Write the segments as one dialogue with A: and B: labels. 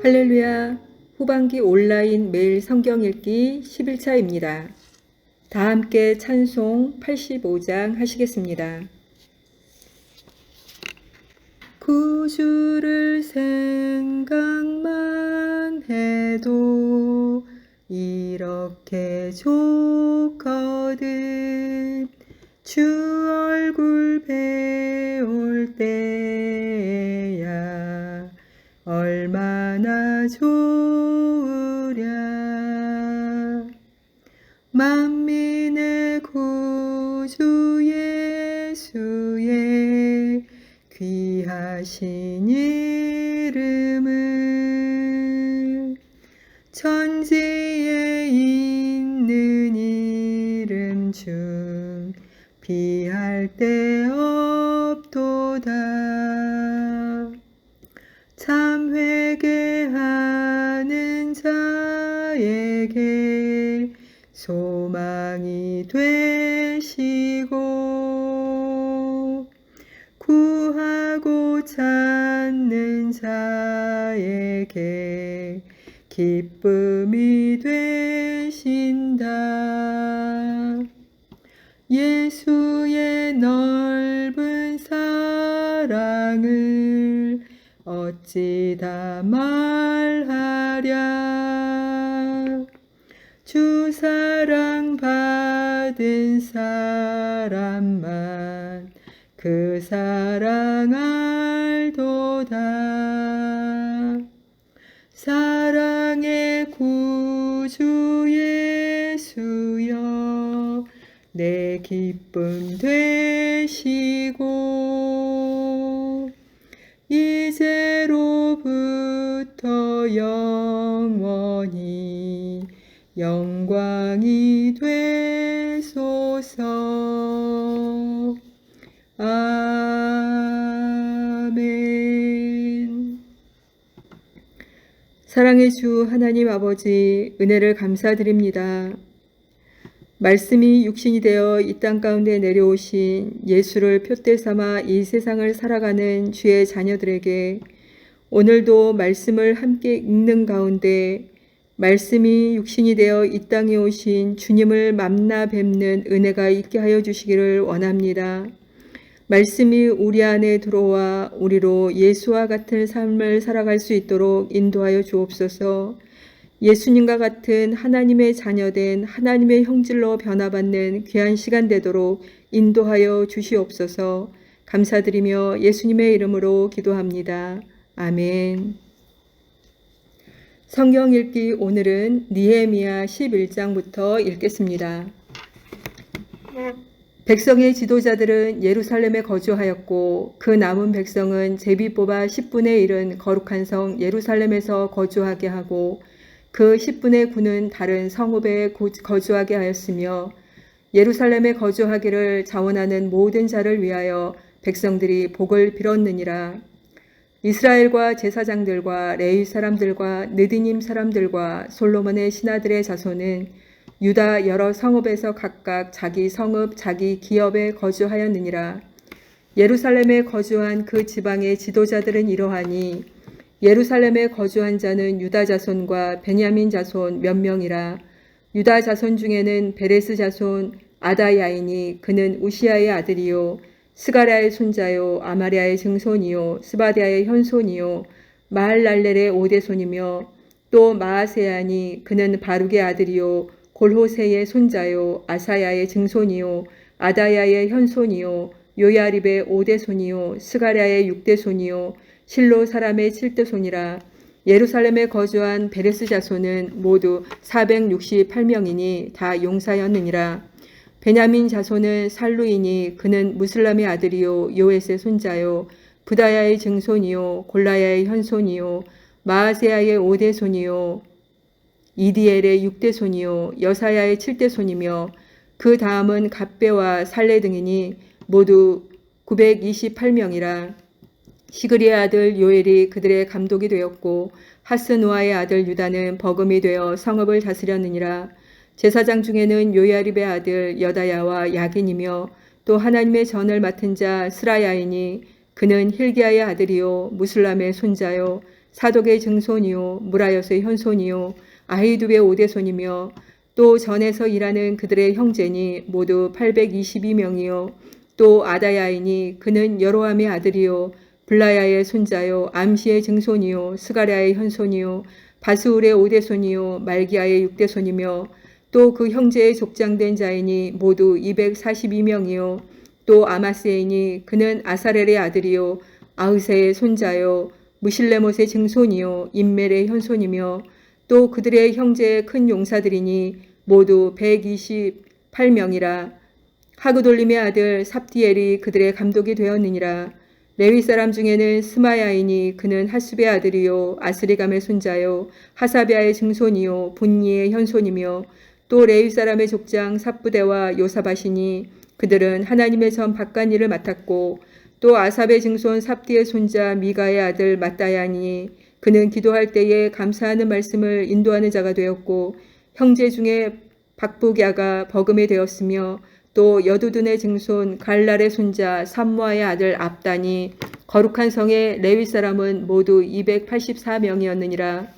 A: 할렐루야! 후반기 온라인 매일 성경 읽기 11차입니다. 다 함께 찬송 85장 하시겠습니다. 구주를 생각만 해도 이렇게 좋거든. 주 얼굴 배울 때야 얼마나 좋으랴. 만민의 구주 예수의 귀하신 이름은 천지에 있는 이름 중 비할 데 없도다. 참 회개하는 자에게 소망이 되시고 구하고 찾는 자에게 기쁨이 되신다. 예수의 넓은 사랑을 어찌 다 말하랴. 주 사랑 받은 사람만 그 사랑 알도다. 사랑의 구주 예수여 내 기쁨 되시고 이제로부터 영원히 영광이 되소서. 아멘. 사랑의 주 하나님 아버지, 은혜를 감사드립니다. 말씀이 육신이 되어 이 땅 가운데 내려오신 예수를 표대 삼아 이 세상을 살아가는 주의 자녀들에게 오늘도 말씀을 함께 읽는 가운데 말씀이 육신이 되어 이 땅에 오신 주님을 만나 뵙는 은혜가 있게 하여 주시기를 원합니다. 말씀이 우리 안에 들어와 우리로 예수와 같은 삶을 살아갈 수 있도록 인도하여 주옵소서. 예수님과 같은 하나님의 자녀된 하나님의 형질로 변화받는 귀한 시간 되도록 인도하여 주시옵소서. 감사드리며 예수님의 이름으로 기도합니다. 아멘. 성경 읽기 오늘은 느헤미야 11장부터 읽겠습니다. 백성의 지도자들은 예루살렘에 거주하였고 그 남은 백성은 제비 뽑아 10분의 1은 거룩한 성 예루살렘에서 거주하게 하고 그 10분의 9는 다른 성읍에 거주하게 하였으며 예루살렘에 거주하기를 자원하는 모든 자를 위하여 백성들이 복을 빌었느니라. 이스라엘과 제사장들과 레위 사람들과 느디님 사람들과 솔로몬의 신하들의 자손은 유다 여러 성읍에서 각각 자기 성읍 자기 기업에 거주하였느니라. 예루살렘에 거주한 그 지방의 지도자들은 이러하니 예루살렘에 거주한 자는 유다 자손과 베냐민 자손 몇 명이라. 유다 자손 중에는 베레스 자손 아다야이니 그는 우시아의 아들이요 스가랴의 손자요 아마랴의 증손이요 스바디아의 현손이요 마할랄렐의 오대손이며 또 마아세야니 그는 바룩의 아들이요 골호세의 손자요 아사야의 증손이요 아다야의 현손이요 요야립의 오대손이요 스가랴의 육대손이요 실로 사람의 7대손이라. 예루살렘에 거주한 베레스 자손은 모두 468명이니 다 용사였느니라. 베냐민 자손은 살루이니 그는 무슬람의 아들이요 요엣의 손자요 부다야의 증손이요 골라야의 현손이요 마아세야의 5대손이요 이디엘의 6대손이요 여사야의 7대손이며 그 다음은 갑배와 살레 등이니 모두 928명이라. 시그리의 아들 요엘이 그들의 감독이 되었고 하스노아의 아들 유다는 버금이 되어 성읍을 다스렸느니라. 제사장 중에는 요야립의 아들 여다야와 야긴이며 또 하나님의 전을 맡은 자 스라야이니 그는 힐기야의 아들이요 무술람의 손자요 사독의 증손이요 무라요스의 현손이요 아히두의 오대손이며 또 전에서 일하는 그들의 형제니 모두 822명이요 또 아다야이니 그는 여로함의 아들이요 블라야의 손자요 암시의 증손이요 스가랴의 현손이요 바스울의 오대손이요 말기야의 육대손이며 또 그 형제의 족장된 자이니 모두 242명이요 또 아마스에이니 그는 아사렐의 아들이요 아흐세의 손자요 무실레못의 증손이요 임멜의 현손이며 또 그들의 형제의 큰 용사들이니 모두 128명이라 하그돌림의 아들 삽디엘이 그들의 감독이 되었느니라. 레위 사람 중에는 스마야이니 그는 하숲의 아들이요 아스리감의 손자요 하사비아의 증손이요 분니의 현손이며 또 레위 사람의 족장 삽부대와 요사바시니 그들은 하나님의 전 바깥일을 맡았고 또 아삽의 증손 삽디의 손자 미가의 아들 마따야니 그는 기도할 때에 감사하는 말씀을 인도하는 자가 되었고 형제 중에 박부갸가 버금이 되었으며 또 여두둔의 증손 갈랄의 손자 삼모아의 아들 압단이 거룩한 성의 레위 사람은 모두 284명이었느니라.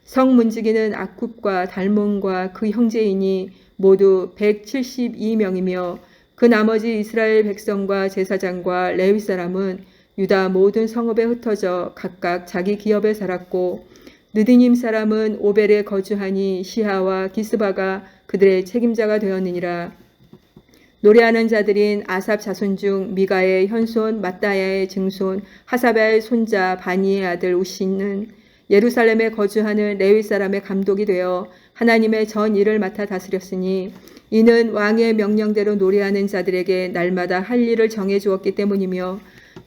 A: 성 문지기는 아쿱과 달몬과 그 형제이니 모두 172명이며 그 나머지 이스라엘 백성과 제사장과 레위 사람은 유다 모든 성읍에 흩어져 각각 자기 기업에 살았고 느디님 사람은 오벨에 거주하니 시하와 기스바가 그들의 책임자가 되었느니라. 노래하는 자들인 아삽 자손 중 미가의 현손 마따야의 증손 하사바의 손자 바니의 아들 우시는 예루살렘에 거주하는 레위 사람의 감독이 되어 하나님의 전 일을 맡아 다스렸으니 이는 왕의 명령대로 노래하는 자들에게 날마다 할 일을 정해 주었기 때문이며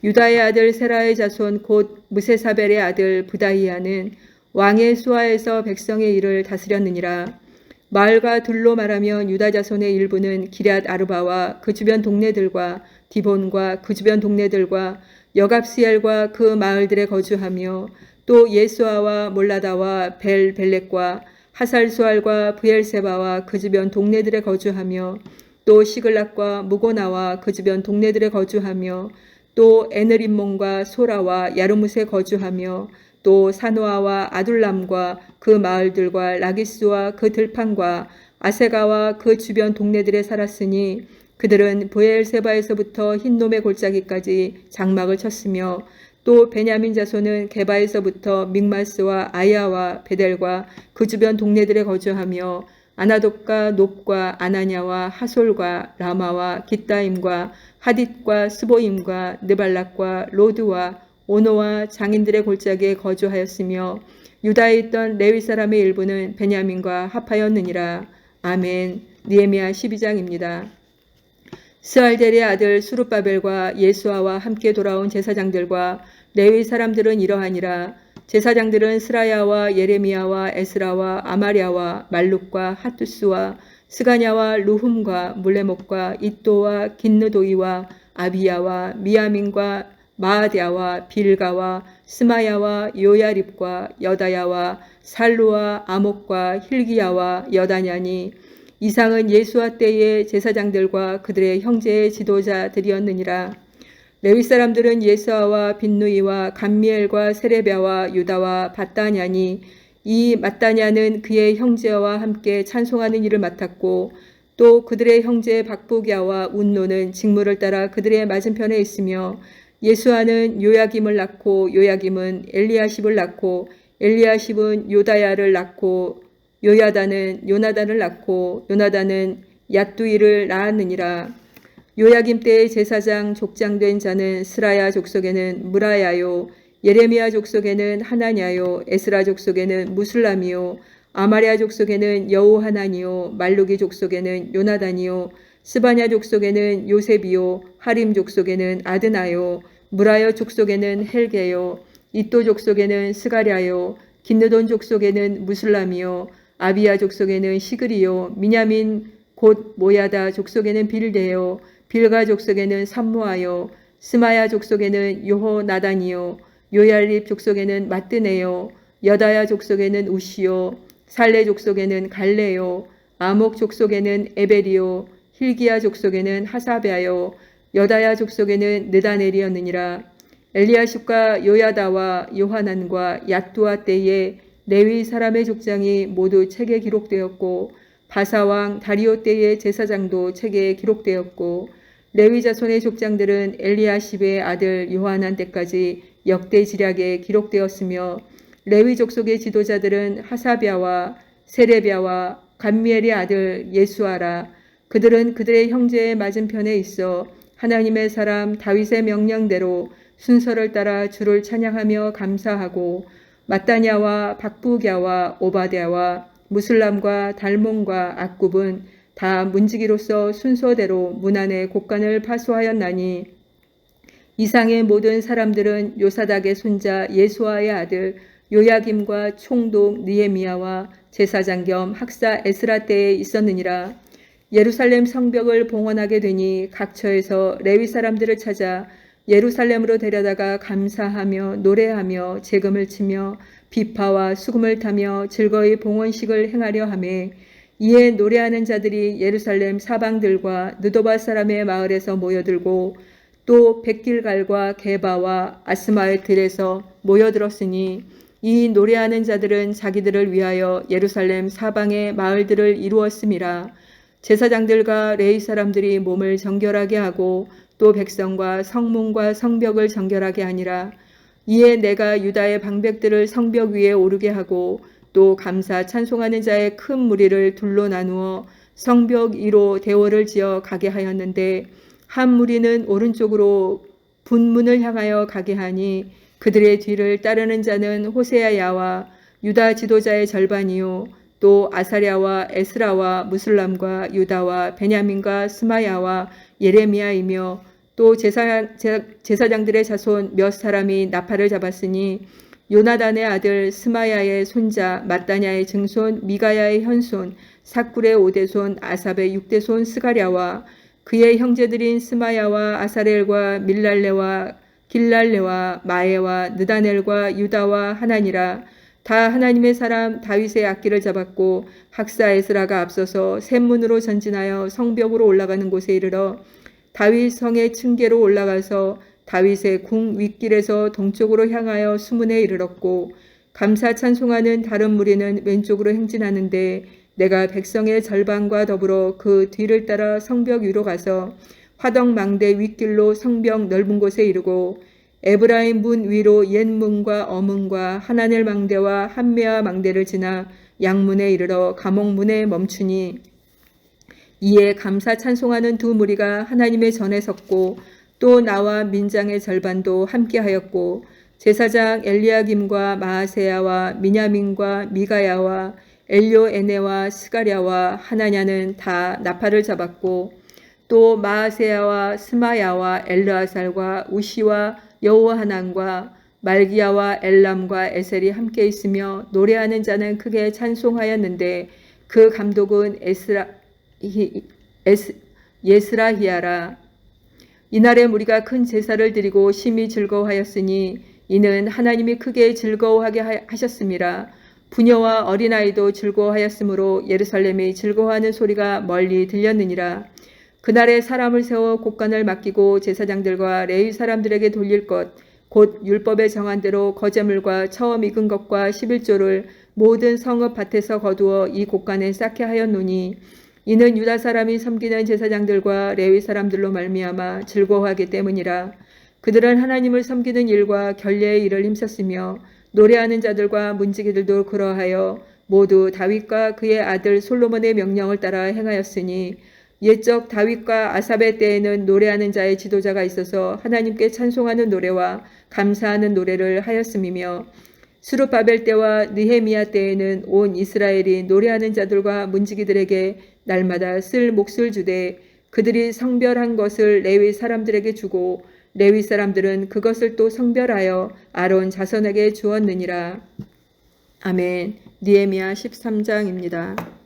A: 유다의 아들 세라의 자손 곧 무세사벨의 아들 부다히야는 왕의 수하에서 백성의 일을 다스렸느니라. 마을과 들로 말하면 유다 자손의 일부는 기럇 아르바와 그 주변 동네들과 디본과 그 주변 동네들과 여갑스엘과 그 마을들에 거주하며 또 예수아와 몰라다와 벨벨렉과 하살수알과 브엘세바와 그 주변 동네들에 거주하며 또 시글락과 무고나와 그 주변 동네들에 거주하며 또 에느림몬과 소라와 야르뭇에 거주하며 또 사노아와 아둘람과 그 마을들과 라기스와 그 들판과 아세가와 그 주변 동네들에 살았으니 그들은 브엘세바에서부터 흰놈의 골짜기까지 장막을 쳤으며 또 베냐민 자손은 게바에서부터 믹마스와 아야와 베델과 그 주변 동네들에 거주하며 아나돗과 놉과 아나냐와 하솔과 라마와 깃다임과 하딧과 스보임과 느발락과 로드와 오노와 장인들의 골짜기에 거주하였으며 유다에 있던 레위 사람의 일부는 베냐민과 합하였느니라. 아멘. 느헤미야 12장입니다. 스알델의 아들 수룹바벨과 예수아와 함께 돌아온 제사장들과 레위 사람들은 이러하니라. 제사장들은 스라야와 예레미야와 에스라와 아마랴와 말룩과 하투스와 스가냐와 루훔과 물레목과 이또와 긴느도이와 아비야와 미야민과 마아랴와 빌가와 스마야와 요야립과 여다야와 살루와 아목과 힐기야와 여다냐니 이상은 예수와 때의 제사장들과 그들의 형제의 지도자들이었느니라. 레위 사람들은 예수아와 빈누이와 감미엘과 세레비아와 유다와 바다냐니 이 마따냐는 그의 형제와 함께 찬송하는 일을 맡았고 또 그들의 형제 박부갸와 운노는 직무를 따라 그들의 맞은편에 있으며 예수아는 요야김을 낳고 요야김은 엘리야십을 낳고 엘리야십은 요다야를 낳고 요야다는 요나단을 낳고 요나단은 얏두이를 낳았느니라. 요야김 때의 제사장 족장된 자는 스라야 족속에는 무라야요 예레미야 족속에는 하나냐요 에스라 족속에는 무술람이요 아마랴 족속에는 여호하나니요 말루기 족속에는 요나단이요 스바냐 족속에는 요셉이요 하림 족속에는 아드나요 무라여 족속에는 헬게요 이또 족속에는 스가랴요 긴느돈 족속에는 무술람이요 아비야 족속에는 시그리요 미냐민 곧 모야다 족속에는 빌데요 빌가 족속에는 삼모아요 스마야 족속에는 요호나단이요 요얄립 족속에는 마뜨네요 여다야 족속에는 우시요 살레 족속에는 갈레요 아목 족속에는 에벨이요 힐기야 족속에는 하사베아요 여다야 족속에는 느다넬이었느니라. 엘리야십과 요야다와 요하난과 얏두아 때에 레위 사람의 족장이 모두 책에 기록되었고 바사왕 다리오 때의 제사장도 책에 기록되었고 레위 자손의 족장들은 엘리야십의 아들 요하난 때까지 역대 지략에 기록되었으며 레위 족속의 지도자들은 하사랴와 세레랴와 감미엘의 아들 예수아라. 그들은 그들의 형제의 맞은편에 있어 하나님의 사람 다윗의 명령대로 순서를 따라 주를 찬양하며 감사하고 마따냐와 박부갸와 오바댜와 무슬람과 달몬과 악굽은 다 문지기로서 순서대로 문 안에 곡간을 파수하였나니 이상의 모든 사람들은 요사닥의 손자 예수아의 아들 요야김과 총독 느헤미야와 제사장 겸 학사 에스라 때에 있었느니라. 예루살렘 성벽을 봉헌하게 되니 각처에서 레위 사람들을 찾아 예루살렘으로 데려다가 감사하며 노래하며 재금을 치며 비파와 수금을 타며 즐거이 봉헌식을 행하려 하매 이에 노래하는 자들이 예루살렘 사방들과 느도바 사람의 마을에서 모여들고 또 백길갈과 게바와 아스마의 들에서 모여들었으니 이 노래하는 자들은 자기들을 위하여 예루살렘 사방의 마을들을 이루었음이라. 제사장들과 레위 사람들이 몸을 정결하게 하고 또 백성과 성문과 성벽을 정결하게 하니라. 이에 내가 유다의 방백들을 성벽 위에 오르게 하고 또 감사 찬송하는 자의 큰 무리를 둘로 나누어 성벽 위로 대궐을 지어 가게 하였는데 한 무리는 오른쪽으로 분문을 향하여 가게 하니 그들의 뒤를 따르는 자는 호세아야와 유다 지도자의 절반이요 또 아사랴와 에스라와 무슬람과 유다와 베냐민과 스마야와 예레미야이며 또 제사장들의 자손 몇 사람이 나팔을 잡았으니 요나단의 아들 스마야의 손자 마따냐의 증손 미가야의 현손 삭굴의 5대손 아삽의 6대손 스가랴와 그의 형제들인 스마야와 아사렐과 밀랄레와 길랄레와 마에와 느다넬과 유다와 하나니라. 다 하나님의 사람 다윗의 악기를 잡았고 학사 에스라가 앞서서 샘문으로 전진하여 성벽으로 올라가는 곳에 이르러 다윗 성의 층계로 올라가서 다윗의 궁 윗길에서 동쪽으로 향하여 수문에 이르렀고 감사 찬송하는 다른 무리는 왼쪽으로 행진하는데 내가 백성의 절반과 더불어 그 뒤를 따라 성벽 위로 가서 화덕망대 윗길로 성벽 넓은 곳에 이르고 에브라임 문 위로 옛문과 어문과 하나넬 망대와 한메아 망대를 지나 양문에 이르러 감옥문에 멈추니 이에 감사 찬송하는 두 무리가 하나님의 전에 섰고 또 나와 민장의 절반도 함께하였고 제사장 엘리야김과 마아세야와 미냐민과 미가야와 엘료에네와 스가랴와 하나냐는 다 나팔을 잡았고 또 마아세야와 스마야와 엘르아살과 우시와 여호하난과 말기야와 엘람과 에셀이 함께 있으며 노래하는 자는 크게 찬송하였는데 그 감독은 예스라히야라. 이날에 우리가 큰 제사를 드리고 심히 즐거워하였으니 이는 하나님이 크게 즐거워하게 하셨음이라. 부녀와 어린아이도 즐거워하였으므로 예루살렘이 즐거워하는 소리가 멀리 들렸느니라. 그날에 사람을 세워 곡간을 맡기고 제사장들과 레위 사람들에게 돌릴 것 곧 율법에 정한 대로 거제물과 처음 익은 것과 11조를 모든 성읍 밭에서 거두어 이 곡간에 쌓게 하였노니 이는 유다 사람이 섬기는 제사장들과 레위 사람들로 말미암아 즐거워하기 때문이라. 그들은 하나님을 섬기는 일과 결례의 일을 힘썼으며 노래하는 자들과 문지기들도 그러하여 모두 다윗과 그의 아들 솔로몬의 명령을 따라 행하였으니 옛적 다윗과 아삽의 때에는 노래하는 자의 지도자가 있어서 하나님께 찬송하는 노래와 감사하는 노래를 하였음이며 스룹바벨 때와 느헤미야 때에는 온 이스라엘이 노래하는 자들과 문지기들에게 날마다 쓸 몫을 주되 그들이 성별한 것을 레위 사람들에게 주고 레위 사람들은 그것을 또 성별하여 아론 자손에게 주었느니라. 아멘. 느헤미야 13장입니다.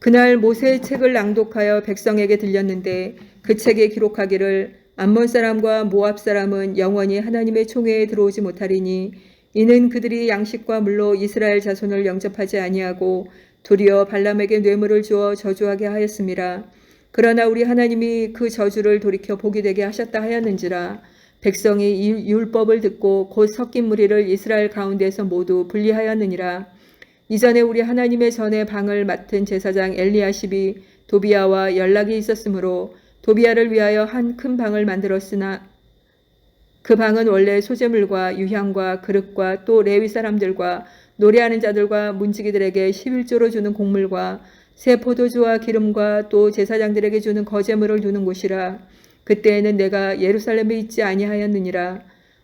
A: 그날 모세의 책을 낭독하여 백성에게 들렸는데 그 책에 기록하기를 암몬 사람과 모압 사람은 영원히 하나님의 총회에 들어오지 못하리니 이는 그들이 양식과 물로 이스라엘 자손을 영접하지 아니하고 도리어 발람에게 뇌물을 주어 저주하게 하였음이라. 그러나 우리 하나님이 그 저주를 돌이켜 복이 되게 하셨다 하였는지라. 백성이 이 율법을 듣고 곧 섞인 무리를 이스라엘 가운데서 모두 분리하였느니라. 이전에 우리 하나님의 전에 방을 맡은 제사장 엘리야십이 도비야와 연락이 있었으므로 도비야를 위하여 한 큰 방을 만들었으나 그 방은 원래 소재물과 유향과 그릇과 또 레위 사람들과 노래하는 자들과 문지기들에게 11조로 주는 곡물과 새 포도주와 기름과 또 제사장들에게 주는 거제물을 두는 곳이라. 그때에는 내가 예루살렘에 있지 아니하였느니라.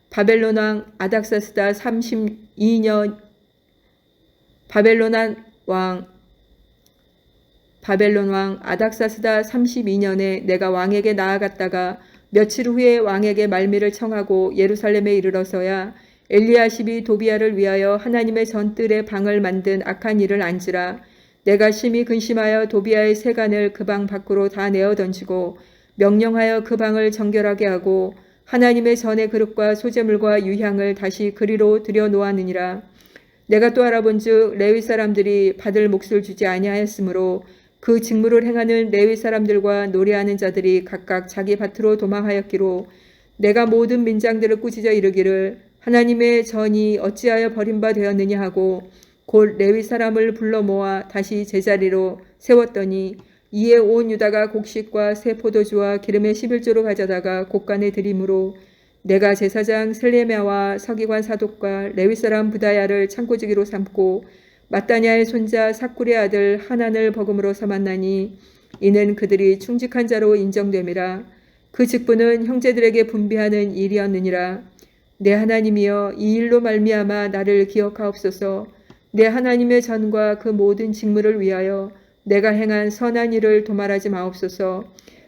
A: 바벨론 왕 아닥사스다 32년 바벨론 왕 아닥사스다 32년에 내가 왕에게 나아갔다가 며칠 후에 왕에게 말미를 청하고 예루살렘에 이르러서야 엘리야십이 도비야를 위하여 하나님의 전뜰에 방을 만든 악한 일을 안지라. 내가 심히 근심하여 도비야의 세간을 그 방 밖으로 다 내어 던지고 명령하여 그 방을 정결하게 하고 하나님의 전의 그릇과 소재물과 유향을 다시 그리로 들여 놓았느니라. 내가 또 알아본즉 레위 사람들이 받을 몫을 주지 아니하였으므로 그 직무를 행하는 레위 사람들과 노래하는 자들이 각각 자기 밭으로 도망하였기로 내가 모든 민장들을 꾸짖어 이르기를 하나님의 전이 어찌하여 버림바 되었느냐 하고 곧 레위 사람을 불러 모아 다시 제자리로 세웠더니 이에 온 유다가 곡식과 새 포도주와 기름의 11조로 가져다가 곳간에 드림으로 내가 제사장 셀레미야와 서기관 사독과 레위 사람 부다야를 창고지기로 삼고 마따냐의 손자 삭굴의 아들 하난을 버금으로 삼았나니 이는 그들이 충직한 자로 인정됨이라. 그 직분은 형제들에게 분비하는 일이었느니라. 내 하나님이여 이 일로 말미암아 나를 기억하옵소서. 내 하나님의 전과 그 모든 직무를 위하여 내가 행한 선한 일을 도말하지 마옵소서.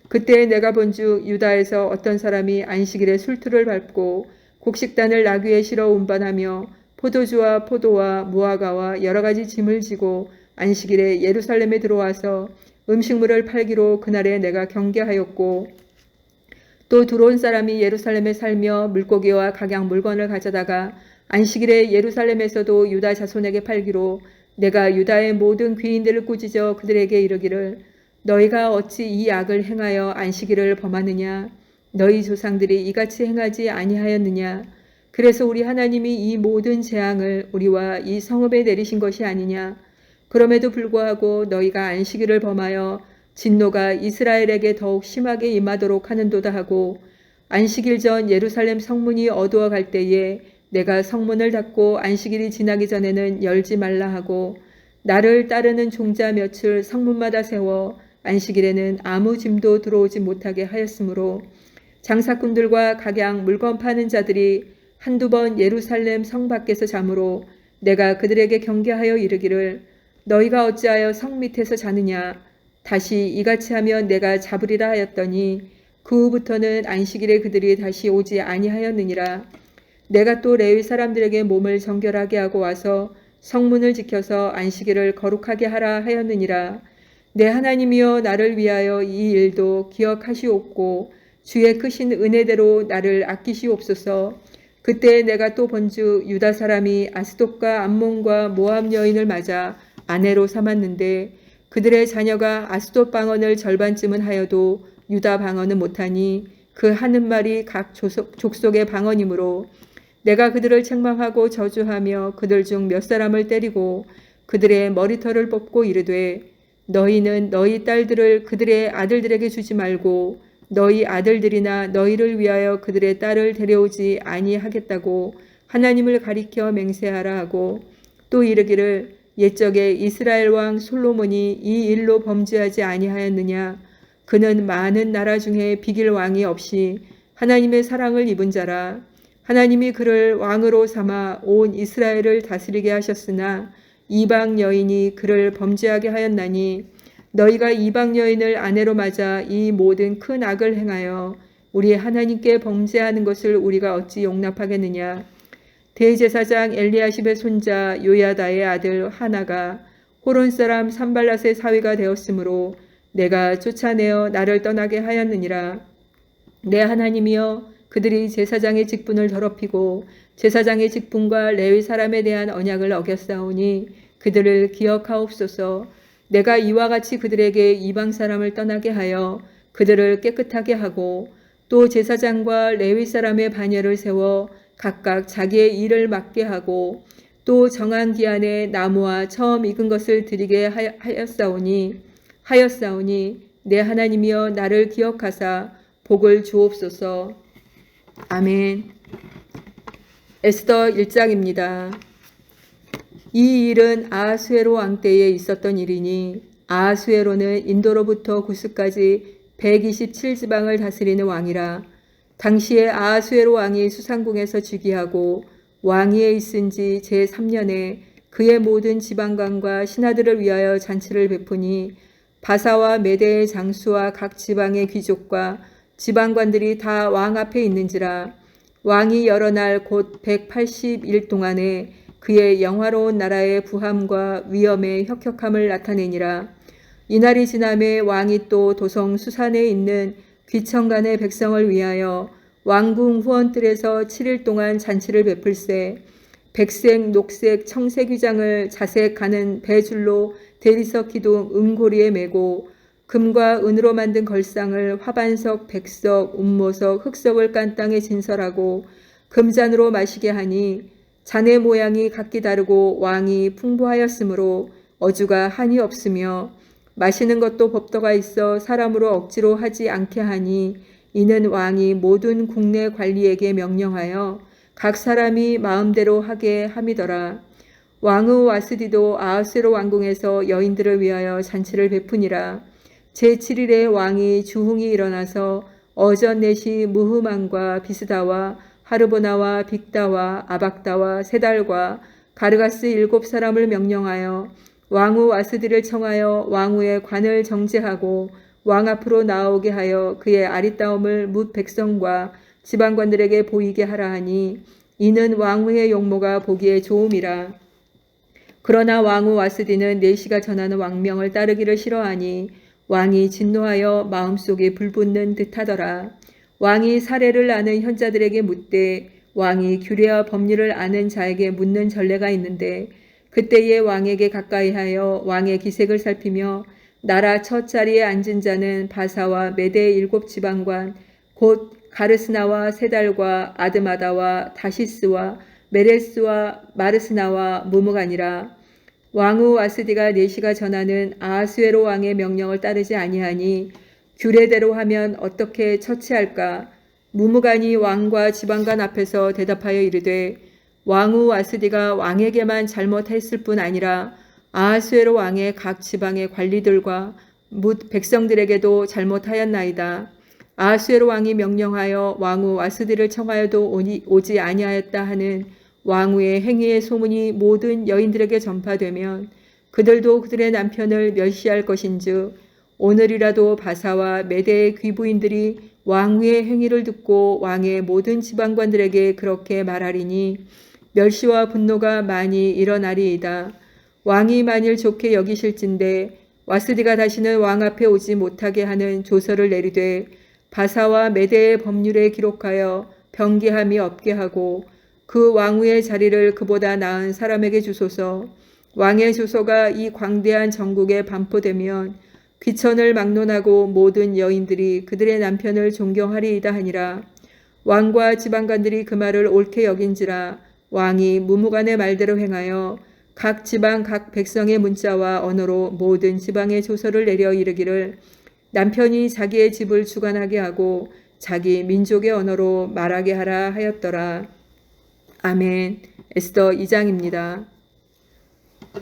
A: 그때 내가 본즉 유다에서 어떤 사람이 안식일에 술투를 밟고 곡식단을 나귀에 실어 운반하며 포도주와 포도와 무화과와 여러 가지 짐을 지고 안식일에 예루살렘에 들어와서 음식물을 팔기로 그날에 내가 경계하였고 또 들어온 사람이 예루살렘에 살며 물고기와 각양 물건을 가져다가 안식일에 예루살렘에서도 유다 자손에게 팔기로 내가 유다의 모든 귀인들을 꾸짖어 그들에게 이르기를 너희가 어찌 이 악을 행하여 안식일을 범하느냐. 너희 조상들이 이같이 행하지 아니하였느냐. 그래서 우리 하나님이 이 모든 재앙을 우리와 이 성읍에 내리신 것이 아니냐. 그럼에도 불구하고 너희가 안식일을 범하여 진노가 이스라엘에게 더욱 심하게 임하도록 하는도다 하고 안식일 전 예루살렘 성문이 어두워 갈 때에 내가 성문을 닫고 안식일이 지나기 전에는 열지 말라 하고 나를 따르는 종자 몇을 성문마다 세워 안식일에는 아무 짐도 들어오지 못하게 하였으므로 장사꾼들과 각양 물건 파는 자들이 한두 번 예루살렘 성 밖에서 자므로 내가 그들에게 경계하여 이르기를 너희가 어찌하여 성 밑에서 자느냐. 다시 이같이 하면 내가 잡으리라 하였더니 그 후부터는 안식일에 그들이 다시 오지 아니하였느니라. 내가 또 레위 사람들에게 몸을 정결하게 하고 와서 성문을 지켜서 안식일을 거룩하게 하라 하였느니라. 내 하나님이여 나를 위하여 이 일도 기억하시옵고 주의 크신 은혜대로 나를 아끼시옵소서. 그때 내가 또 본즉 유다 사람이 아스돗과 암몬과 모압 여인을 맞아 아내로 삼았는데 그들의 자녀가 아스돗 방언을 절반쯤은 하여도 유다 방언은 못하니 그 하는 말이 각 족속의 방언이므로 내가 그들을 책망하고 저주하며 그들 중 몇 사람을 때리고 그들의 머리털을 뽑고 이르되 너희는 너희 딸들을 그들의 아들들에게 주지 말고 너희 아들들이나 너희를 위하여 그들의 딸을 데려오지 아니하겠다고 하나님을 가리켜 맹세하라 하고 또 이르기를 옛적에 이스라엘 왕 솔로몬이 이 일로 범죄하지 아니하였느냐. 그는 많은 나라 중에 비길 왕이 없이 하나님의 사랑을 입은 자라. 하나님이 그를 왕으로 삼아 온 이스라엘을 다스리게 하셨으나 이방 여인이 그를 범죄하게 하였나니 너희가 이방 여인을 아내로 맞아 이 모든 큰 악을 행하여 우리 하나님께 범죄하는 것을 우리가 어찌 용납하겠느냐. 대제사장 엘리야십의 손자 요야다의 아들 하나가 호론 사람 산발랏의 사위가 되었으므로 내가 쫓아내어 나를 떠나게 하였느니라. 내 하나님이여 그들이 제사장의 직분을 더럽히고 제사장의 직분과 레위 사람에 대한 언약을 어겼사오니 그들을 기억하옵소서. 내가 이와 같이 그들에게 이방 사람을 떠나게 하여 그들을 깨끗하게 하고 또 제사장과 레위 사람의 반열을 세워 각각 자기의 일을 맡게 하고 또 정한 기한에 나무와 처음 익은 것을 드리게 하였사오니 내 하나님이여 나를 기억하사 복을 주옵소서. 아멘. 에스더 1장입니다. 이 일은 아하수에로 왕 때에 있었던 일이니 아하수에로는 인도로부터 구스까지 127지방을 다스리는 왕이라. 당시에 아하수에로 왕이 수상궁에서 즉위하고 왕위에 있은 지 제3년에 그의 모든 지방관과 신하들을 위하여 잔치를 베푸니 바사와 메대의 장수와 각 지방의 귀족과 지방관들이 다 왕 앞에 있는지라. 왕이 여러 날 곧 180일 동안에 그의 영화로운 나라의 부함과 위엄의 혁혁함을 나타내니라. 이날이 지남에 왕이 또 도성 수산에 있는 귀천간의 백성을 위하여 왕궁 후원뜰에서 7일 동안 잔치를 베풀세 백색, 녹색, 청색 휘장을 자색 가는 배줄로 대리석 기둥 은고리에 메고 금과 은으로 만든 걸상을 화반석, 백석, 운모석, 흑석을 깐 땅에 진설하고 금잔으로 마시게 하니 잔의 모양이 각기 다르고 왕이 풍부하였으므로 어주가 한이 없으며 마시는 것도 법도가 있어 사람으로 억지로 하지 않게 하니 이는 왕이 모든 국내 관리에게 명령하여 각 사람이 마음대로 하게 함이더라. 왕후 와스디도 아하수에로 왕궁에서 여인들을 위하여 잔치를 베푸니라. 제7일에 왕이 주흥이 일어나서 어전 넷이 무흐만과 비스다와 하르보나와 빅다와 아박다와 세달과 가르가스 7사람을 명령하여 왕후 와스디를 청하여 왕후의 관을 정제하고 왕 앞으로 나오게 하여 그의 아리따움을 뭇 백성과 지방관들에게 보이게 하라 하니 이는 왕후의 용모가 보기에 좋음이라. 그러나 왕후 와스디는 내시가 전하는 왕명을 따르기를 싫어하니 왕이 진노하여 마음속에 불붙는 듯하더라. 왕이 사례를 아는 현자들에게 묻되 왕이 규례와 법률을 아는 자에게 묻는 전례가 있는데 그때에 왕에게 가까이하여 왕의 기색을 살피며 나라 첫 자리에 앉은 자는 바사와 메대의 7지방관 곧 가르스나와 세달과 아드마다와 다시스와 메레스와 마르스나와 무무가니라. 왕후 와스디가 내시가 전하는 아하수에로 왕의 명령을 따르지 아니하니 규례대로 하면 어떻게 처치할까? 무무간이 왕과 지방관 앞에서 대답하여 이르되 왕후 와스디가 왕에게만 잘못했을 뿐 아니라 아하수에로 왕의 각 지방의 관리들과 뭇 백성들에게도 잘못하였나이다. 아하수에로 왕이 명령하여 왕후 와스디를 청하여도 오지 아니하였다 하는 왕후의 행위의 소문이 모든 여인들에게 전파되면 그들도 그들의 남편을 멸시할 것인즉 오늘이라도 바사와 메대의 귀부인들이 왕후의 행위를 듣고 왕의 모든 지방관들에게 그렇게 말하리니 멸시와 분노가 많이 일어나리이다. 왕이 만일 좋게 여기실진데 와스디가 다시는 왕 앞에 오지 못하게 하는 조서를 내리되 바사와 메대의 법률에 기록하여 병기함이 없게 하고 그 왕후의 자리를 그보다 나은 사람에게 주소서. 왕의 주소가 이 광대한 전국에 반포되면 귀천을 막론하고 모든 여인들이 그들의 남편을 존경하리이다 하니라. 왕과 지방관들이 그 말을 옳게 여긴지라. 왕이 무무간의 말대로 행하여 각 지방 각 백성의 문자와 언어로 모든 지방의 조서를 내려 이르기를 남편이 자기의 집을 주관하게 하고 자기 민족의 언어로 말하게 하라 하였더라. 아멘. 에스더 2장입니다.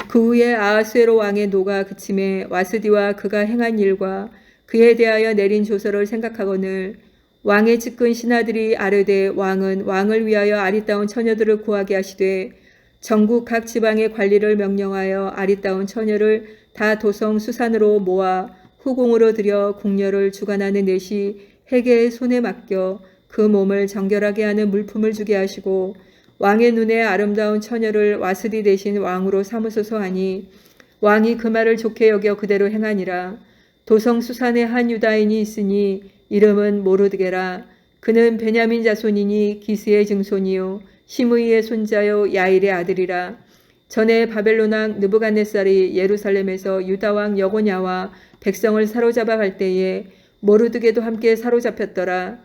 A: 그 후에 아하수에로 왕의 노가 그침에 와스디와 그가 행한 일과 그에 대하여 내린 조서를 생각하거늘 왕의 측근 신하들이 아뢰되 왕은 왕을 위하여 아리따운 처녀들을 구하게 하시되 전국 각 지방의 관리를 명령하여 아리따운 처녀를 다 도성 수산으로 모아 후궁으로 들여 궁녀를 주관하는 넷이 해계의 손에 맡겨 그 몸을 정결하게 하는 물품을 주게 하시고 왕의 눈에 아름다운 처녀를 와스디 대신 왕으로 삼으소서 하니 왕이 그 말을 좋게 여겨 그대로 행하니라. 도성 수산에 한 유다인이 있으니 이름은 모르드게라. 그는 베냐민 자손이니 기스의 증손이요 시므이의 손자요 야일의 아들이라. 전에 바벨론 왕 느부갓네살이 예루살렘에서 유다 왕 여고냐와 백성을 사로잡아 갈 때에 모르드게도 함께 사로잡혔더라.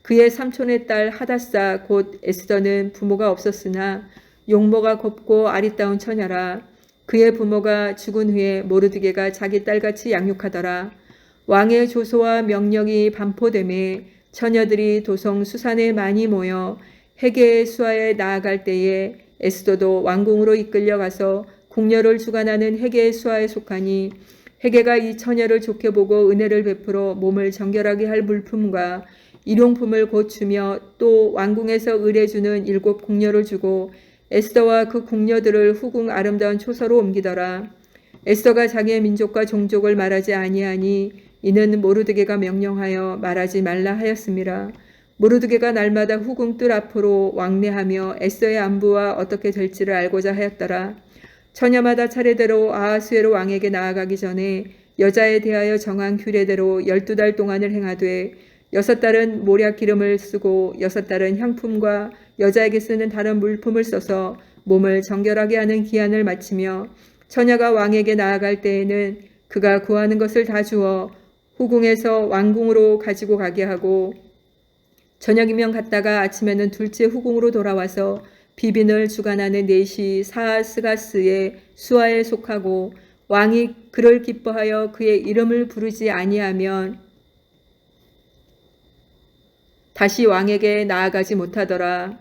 A: 그의 삼촌의 딸 하다사 곧 에스더는 부모가 없었으나 용모가 곱고 아리따운 처녀라. 그의 부모가 죽은 후에 모르드게가 자기 딸같이 양육하더라. 왕의 조소와 명령이 반포되매 처녀들이 도성 수산에 많이 모여 헤게의 수하에 나아갈 때에 에스더도 왕궁으로 이끌려가서 궁녀를 주관하는 헤게의 수하에 속하니 헤게가 이 처녀를 좋게 보고 은혜를 베풀어 몸을 정결하게 할 물품과 일용품을 곧 주며 또 왕궁에서 의뢰주는 7 궁녀를 주고 에스더와 그 궁녀들을 후궁 아름다운 초서로 옮기더라. 에스더가 자기의 민족과 종족을 말하지 아니하니 이는 모르드게가 명령하여 말하지 말라 하였음이라. 모르드게가 날마다 후궁 뜰 앞으로 왕래하며 에스더의 안부와 어떻게 될지를 알고자 하였더라. 처녀마다 차례대로 아하수에로 왕에게 나아가기 전에 여자에 대하여 정한 규례대로 12달 동안을 행하되 6달은 모략 기름을 쓰고 6달은 향품과 여자에게 쓰는 다른 물품을 써서 몸을 정결하게 하는 기한을 마치며 처녀가 왕에게 나아갈 때에는 그가 구하는 것을 다 주어 후궁에서 왕궁으로 가지고 가게 하고 저녁이면 갔다가 아침에는 둘째 후궁으로 돌아와서 비빈을 주관하는 넷이 사스가스의 수하에 속하고 왕이 그를 기뻐하여 그의 이름을 부르지 아니하면 다시 왕에게 나아가지 못하더라.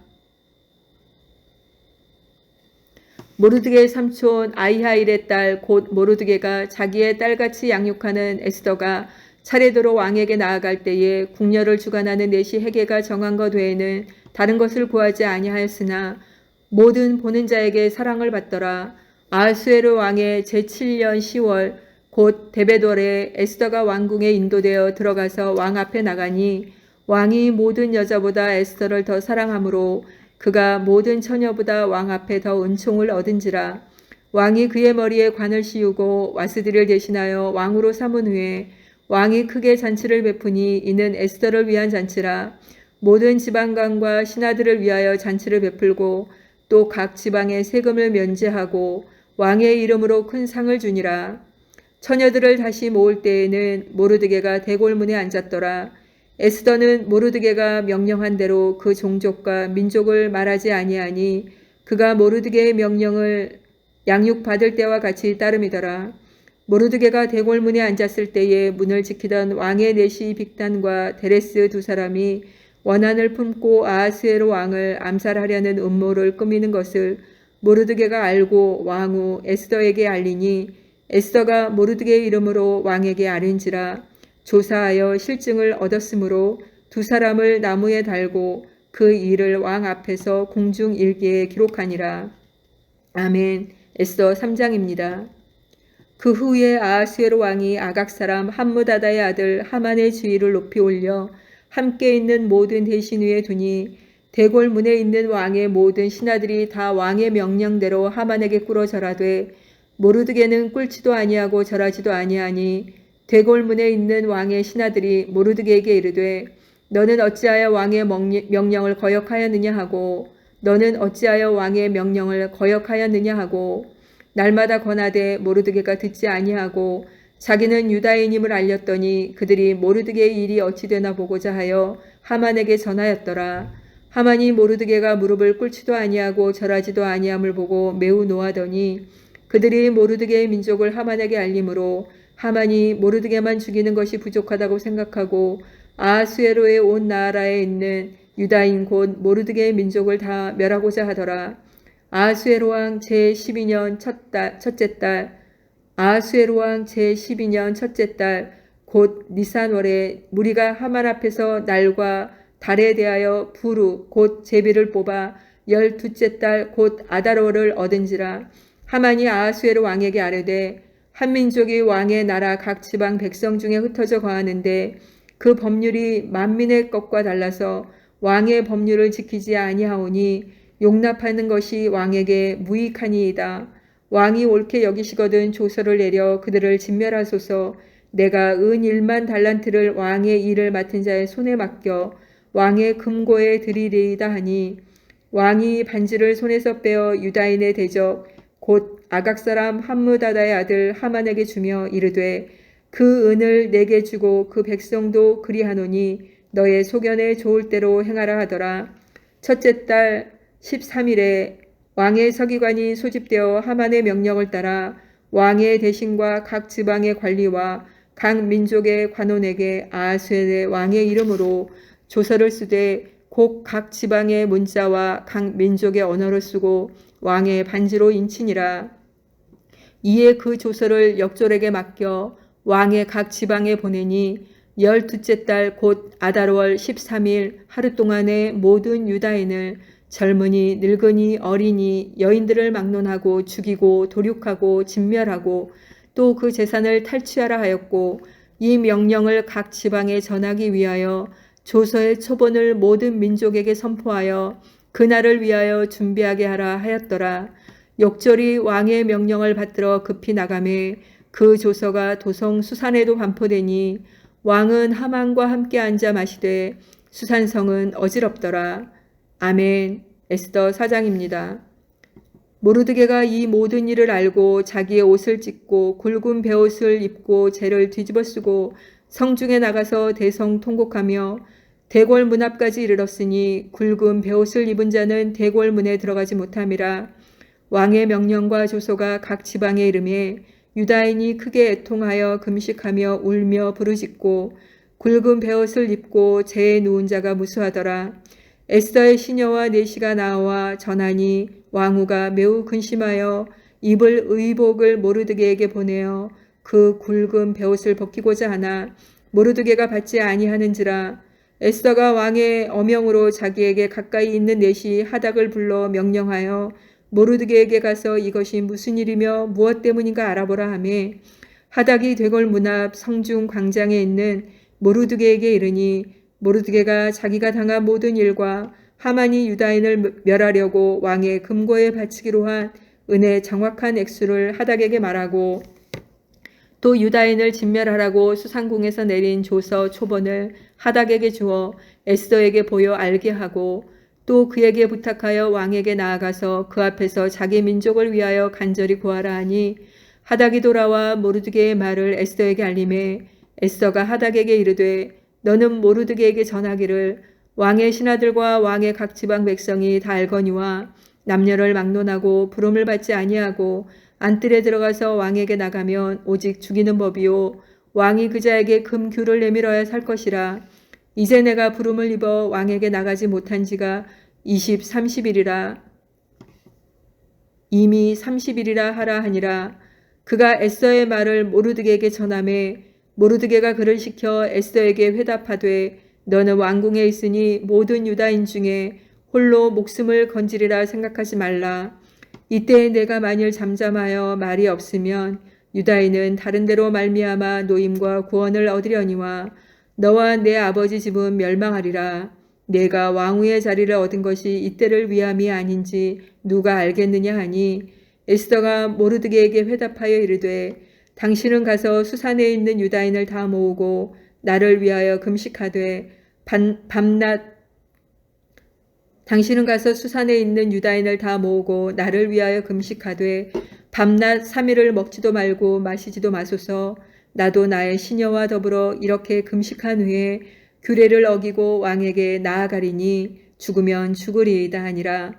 A: 모르드게의 삼촌 아이하일의 딸 곧 모르드게가 자기의 딸같이 양육하는 에스더가 차례대로 왕에게 나아갈 때에 궁녀를 주관하는 넷이 헤게가 정한 것 외에는 다른 것을 구하지 아니하였으나 모든 보는 자에게 사랑을 받더라. 아하수에르 왕의 제7년 10월 곧 데베돌에 에스더가 왕궁에 인도되어 들어가서 왕 앞에 나가니 왕이 모든 여자보다 에스더를 더 사랑하므로 그가 모든 처녀보다 왕 앞에 더 은총을 얻은지라. 왕이 그의 머리에 관을 씌우고 와스디를 대신하여 왕으로 삼은 후에 왕이 크게 잔치를 베푸니 이는 에스더를 위한 잔치라. 모든 지방관과 신하들을 위하여 잔치를 베풀고 또 각 지방의 세금을 면제하고 왕의 이름으로 큰 상을 주니라. 처녀들을 다시 모을 때에는 모르드게가 대궐문에 앉았더라. 에스더는 모르드게가 명령한 대로 그 종족과 민족을 말하지 아니하니 그가 모르드게의 명령을 양육받을 때와 같이 따름이더라. 모르드게가 대궐문에 앉았을 때에 문을 지키던 왕의 넷이 빅단과 데레스 2사람이 원한을 품고 아하스에로 왕을 암살하려는 음모를 꾸미는 것을 모르드게가 알고 왕후 에스더에게 알리니 에스더가 모르드게의 이름으로 왕에게 아뢰니라. 조사하여 실증을 얻었으므로 2사람을 나무에 달고 그 일을 왕 앞에서 공중일기에 기록하니라. 아멘. 에스더 3장입니다. 그 후에 아하수에로 왕이 아각 사람 함무다다의 아들 하만의 지위를 높이 올려 함께 있는 모든 대신 위에 두니 대궐문에 있는 왕의 모든 신하들이 다 왕의 명령대로 하만에게 꿇어 절하되 모르드게는 꿇지도 아니하고 절하지도 아니하니 대궐문에 있는 왕의 신하들이 모르드게에게 이르되 너는 어찌하여 왕의 명령을 거역하였느냐 하고 너는 어찌하여 왕의 명령을 거역하였느냐 하고 날마다 권하되 모르드게가 듣지 아니하고 자기는 유다인임을 알렸더니 그들이 모르드게의 일이 어찌 되나 보고자 하여 하만에게 전하였더라. 하만이 모르드게가 무릎을 꿇지도 아니하고 절하지도 아니함을 보고 매우 노하더니 그들이 모르드게의 민족을 하만에게 알림으로 하만이 모르드게만 죽이는 것이 부족하다고 생각하고 아하수에로의 온 나라에 있는 유다인 곧 모르드게의 민족을 다 멸하고자 하더라. 아하수에로 왕 제12년 첫째 달 아하수에로 왕 제12년 첫째 달 곧 니산월에 무리가 하만 앞에서 날과 달에 대하여 부루 곧 제비를 뽑아 12째 달 곧 아달월을 얻은지라. 하만이 아하수에로 왕에게 아뢰되 한 민족이 왕의 나라 각 지방 백성 중에 흩어져 거하는데 그 법률이 만민의 것과 달라서 왕의 법률을 지키지 아니하오니 용납하는 것이 왕에게 무익하니이다. 왕이 옳게 여기시거든 조서를 내려 그들을 진멸하소서. 내가 은 1만 달란트를 왕의 일을 맡은 자의 손에 맡겨 왕의 금고에 드리리이다 하니 왕이 반지를 손에서 빼어 유다인의 대적 곧 아각 사람 함무다다의 아들 하만에게 주며 이르되 그 은을 내게 주고 그 백성도 그리하노니 너의 소견에 좋을 대로 행하라 하더라. 첫째 달 13일에 왕의 서기관이 소집되어 하만의 명령을 따라 왕의 대신과 각 지방의 관리와 각 민족의 관원에게 아하수에의 왕의 이름으로 조서를 쓰되 곧 각 지방의 문자와 각 민족의 언어를 쓰고 왕의 반지로 인치니라. 이에 그 조서를 역졸에게 맡겨 왕의 각 지방에 보내니 12째 달 곧 아달월 13일 하루 동안에 모든 유다인을 젊은이, 늙은이, 어린이, 여인들을 막론하고 죽이고 도륙하고 진멸하고 또 그 재산을 탈취하라 하였고 이 명령을 각 지방에 전하기 위하여 조서의 초본을 모든 민족에게 선포하여 그날을 위하여 준비하게 하라 하였더라. 역졸이 왕의 명령을 받들어 급히 나가매 그 조서가 도성 수산에도 반포되니 왕은 하만과 함께 앉아 마시되 수산성은 어지럽더라. 아멘. 에스더 4장입니다. 모르드게가 이 모든 일을 알고 자기의 옷을 찢고 굵은 베옷을 입고 재를 뒤집어 쓰고 성중에 나가서 대성 통곡하며 대궐 문 앞까지 이르렀으니 굵은 베옷을 입은 자는 대궐 문에 들어가지 못함이라. 왕의 명령과 조서가 각 지방에 이르매 유다인이 크게 애통하여 금식하며 울며 부르짖고 굵은 베옷을 입고 재에 누운 자가 무수하더라. 에스더의 시녀와 내시가 나와 전하니 왕후가 매우 근심하여 입을 의복을 모르드게에게 보내어 그 굵은 베옷을 벗기고자 하나 모르드게가 받지 아니하는지라. 에스더가 왕의 어명으로 자기에게 가까이 있는 내시 하닥을 불러 명령하여 모르드게에게 가서 이것이 무슨 일이며 무엇 때문인가 알아보라 하며 하닥이 되골 문 앞 성중 광장에 있는 모르드게에게 이르니 모르드게가 자기가 당한 모든 일과 하만이 유다인을 멸하려고 왕의 금고에 바치기로 한 은의 정확한 액수를 하닥에게 말하고 또 유다인을 진멸하라고 수상궁에서 내린 조서 초본을 하닥에게 주어 에스더에게 보여 알게 하고 또 그에게 부탁하여 왕에게 나아가서 그 앞에서 자기 민족을 위하여 간절히 구하라 하니 하닥이 돌아와 모르드게의 말을 에스더에게 알림해 에스더가 하닥에게 이르되 너는 모르드게에게 전하기를 왕의 신하들과 왕의 각 지방 백성이 다 알거니와 남녀를 막론하고 부름을 받지 아니하고 안뜰에 들어가서 왕에게 나가면 오직 죽이는 법이요 왕이 그자에게 금규를 내밀어야 살 것이라. 이제 내가 부름을 입어 왕에게 나가지 못한 지가 30일이라. 이미 30일이라 하라 하니라. 그가 에스더의 말을 모르드게에게 전하매 모르드게가 그를 시켜 에스더에게 회답하되 너는 왕궁에 있으니 모든 유다인 중에 홀로 목숨을 건지리라 생각하지 말라. 이때 내가 만일 잠잠하여 말이 없으면 유다인은 다른 데로 말미암아 노임과 구원을 얻으려니와 너와 내 아버지 집은 멸망하리라. 내가 왕후의 자리를 얻은 것이 이때를 위함이 아닌지 누가 알겠느냐 하니 에스더가 모르드게에게 회답하여 이르되 당신은 가서 수산에 있는 유다인을 다 모으고 나를 위하여 금식하되 당신은 가서 수산에 있는 유다인을 다 모으고 나를 위하여 금식하되 밤낮 3일을 먹지도 말고 마시지도 마소서. 나도 나의 시녀와 더불어 이렇게 금식한 후에 규례를 어기고 왕에게 나아가리니 죽으면 죽으리이다 하니라.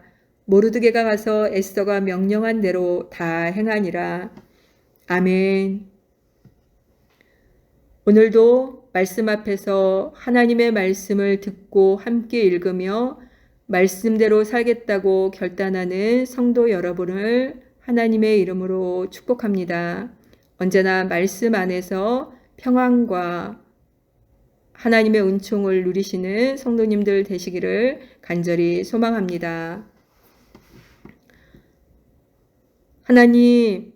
A: 모르드게가 가서 에스더가 명령한 대로 다 행하니라. 아멘. 오늘도 말씀 앞에서 하나님의 말씀을 듣고 함께 읽으며 말씀대로 살겠다고 결단하는 성도 여러분을 하나님의 이름으로 축복합니다. 언제나 말씀 안에서 평안과 하나님의 은총을 누리시는 성도님들 되시기를 간절히 소망합니다. 하나님,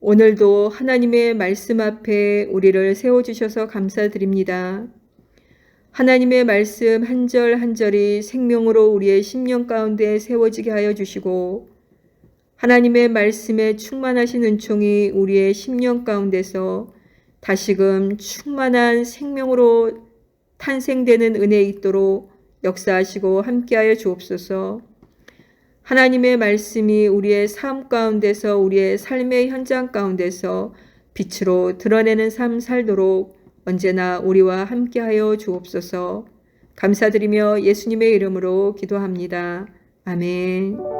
A: 오늘도 하나님의 말씀 앞에 우리를 세워주셔서 감사드립니다. 하나님의 말씀 한 절 한 절이 생명으로 우리의 심령 가운데 세워지게 하여 주시고 하나님의 말씀에 충만하신 은총이 우리의 심령 가운데서 다시금 충만한 생명으로 탄생되는 은혜 있도록 역사하시고 함께하여 주옵소서. 하나님의 말씀이 우리의 삶 가운데서 우리의 삶의 현장 가운데서 빛으로 드러내는 삶 살도록 언제나 우리와 함께하여 주옵소서. 감사드리며 예수님의 이름으로 기도합니다. 아멘.